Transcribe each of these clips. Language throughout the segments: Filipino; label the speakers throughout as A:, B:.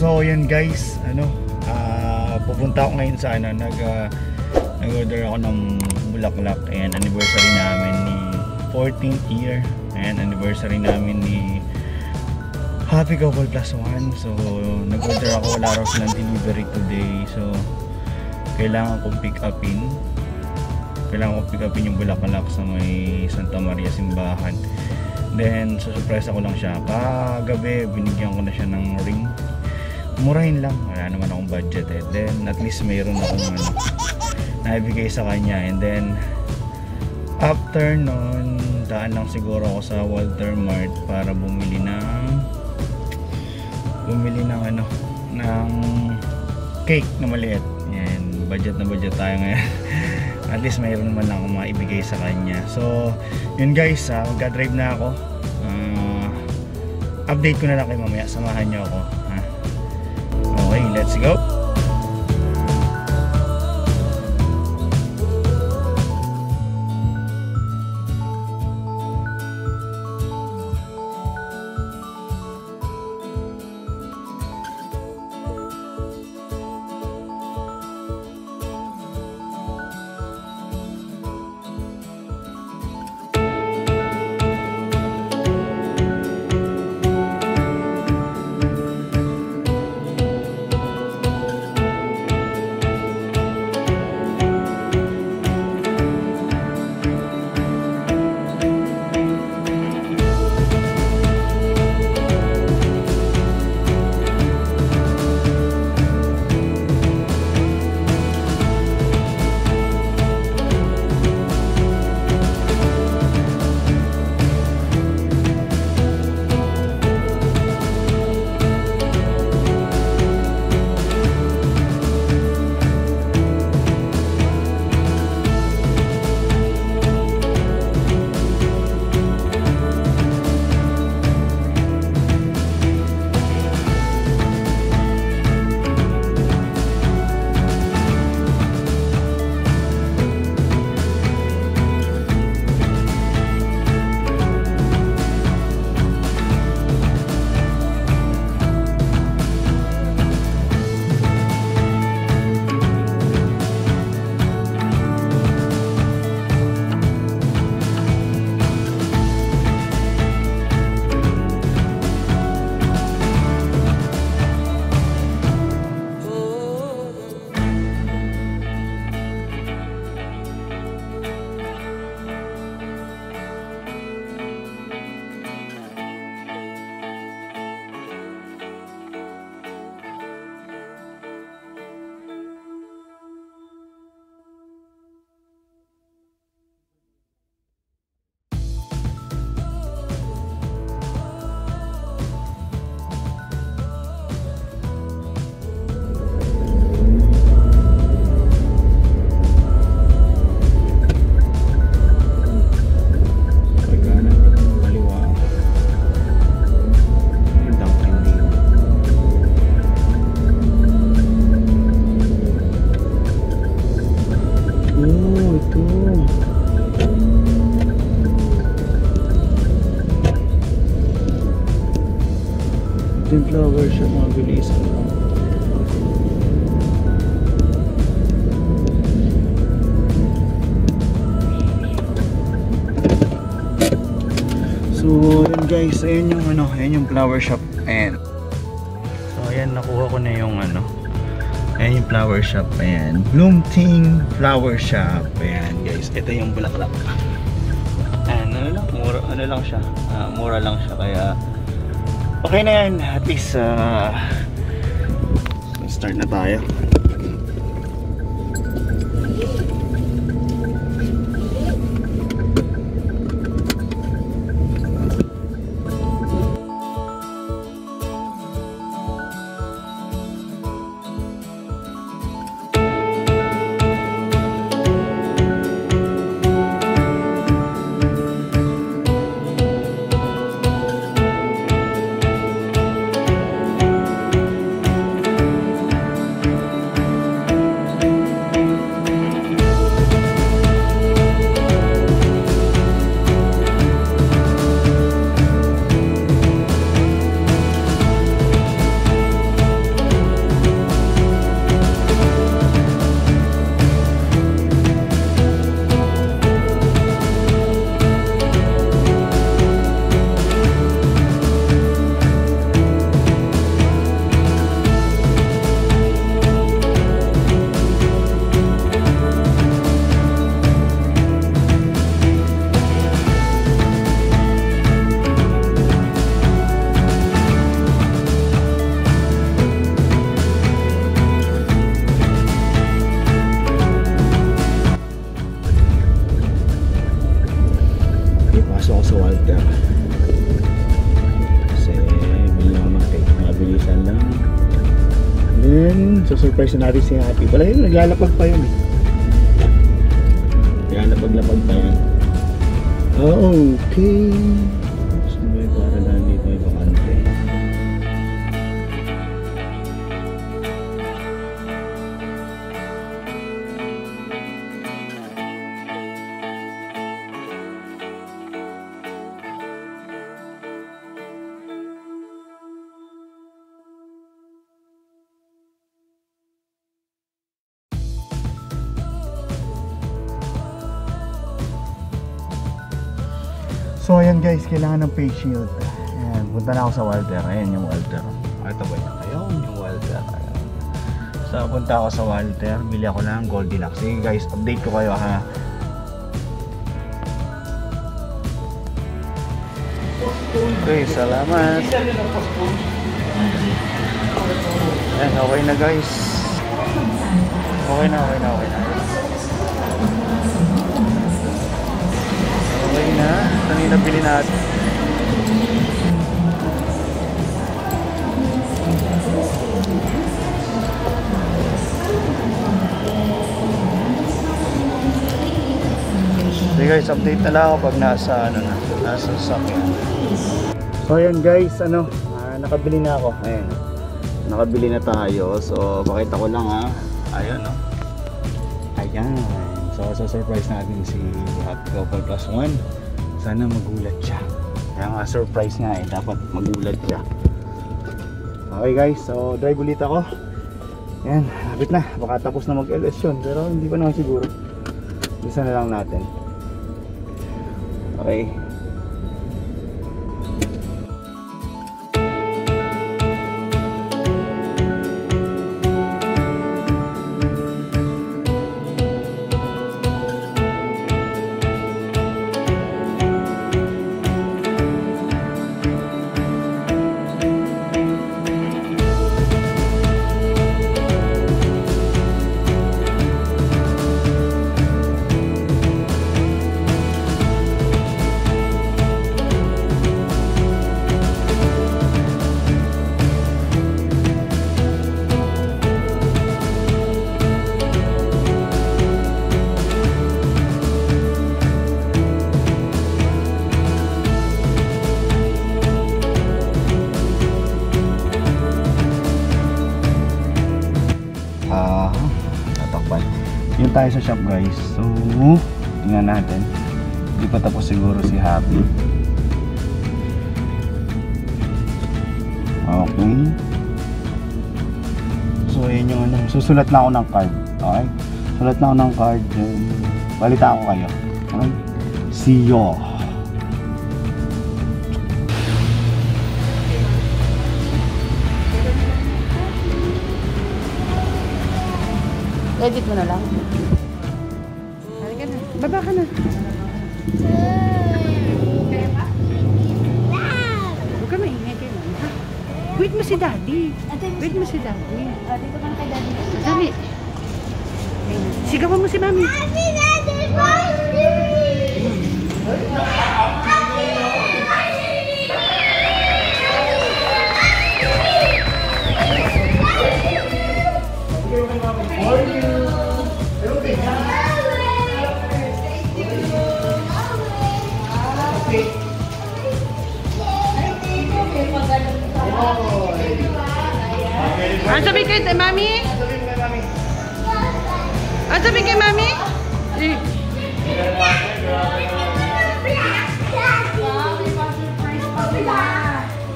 A: So yun guys, pupunta ako ngayon sa nag-order ako ng bulaklak. Ayan, anniversary namin ni 14th year. Ayan, anniversary namin ni Happy Couple Plus One. So nag-order ako, wala raw silang delivery today. So kailangan kong pick upin yung bulaklak sa may Santa Maria Simbahan. Then surprise ko lang siya. Kagabi binigyan ko na siya ng ring. Murahin lang, wala naman akong budget eh. Then at least mayroon akong naibigay sa kanya. And then after nun, daan lang siguro ako sa Walter Mart para bumili ng cake na maliit. Yan, budget na budget tayo ngayon. At least mayroon naman lang akong maibigay sa kanya. So yun guys, magka-drive na ako. Update ko na lang kayo mamaya, samahan nyo ako. Okay, let's go. Flower siya, mga bilisan lang. So yun guys, ayun yung flower shop. Ayan. So ayan, nakuha ko na yung ayan yung flower shop. Ayan, Bloomting Flower Shop. Ayan guys, ito yung bulaklak. Ayan, mura lang siya. Mura lang siya, kaya okay na yan, at least start na tayo. then surprise na natin si Happy. Wala yun, naglalapag pa yun eh. Naglalapag-lapag pa yun. Okay. Sabay para na dito may bakante. So ayan guys, kailangan ng face shield. Ayan, punta na ako sa Walter. Ayan yung Walter. Ito ba yan? Ayun yung Walter. Ayan. So punta ako sa Walter. Bili ako ng Goldilocks. Sige guys, update ko kayo ha. Okay, salamat. Ayan, okay na guys. Okay na. Okay na, kanina bili natin. Okay guys, update na lang ako pag nasa sasakyan. So ayan guys, nakabili na ako. Ayan, nakabili na tayo. So pakita ko lang ha. Ayan no. Ayan. So surprise natin si Happy Couple Plus One. Sana magulat siya. Kaya nga surprise nga eh, dapat magulat siya. Okay guys, so drive ulit ako. Ayan, habit na. Baka tapos na mag-LS yun, pero hindi pa naman siguro. Isa na lang natin. Okay. Yun tayo sa shop guys. So tingnan natin. Hindi pa tapos siguro si Happy. Okay. So yun yung susulat na ako ng card. Okay. Sulat na ako ng card. Balita ko kayo. Okay. See you.
B: Edit mo na lang. Halika na. Baba ka na. Huwag ka maingay kayo. Wait mo si Daddy. Wait mo si Daddy.
C: Dito ka na kay Daddy.
B: Dali. Sigawan mo si Mami.
C: Happy Daddy Party!
B: Ano sabi kay Mami? Ano sabi kay Mami?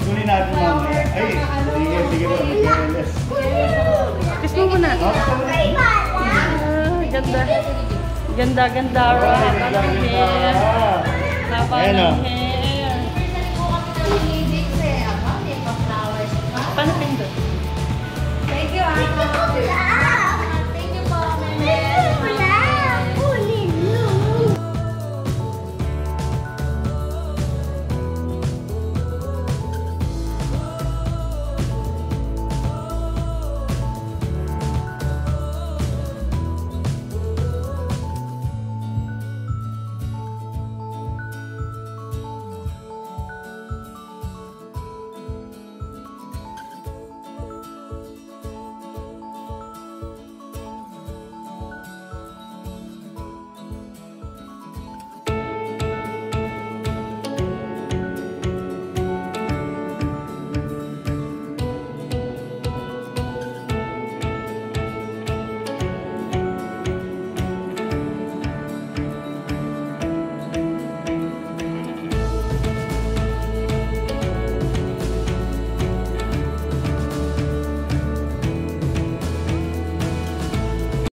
A: Tuloy natin mamaya. Ay, sige po.
B: Kiss mo muna. Ganda. Ganda. Haba ng hair.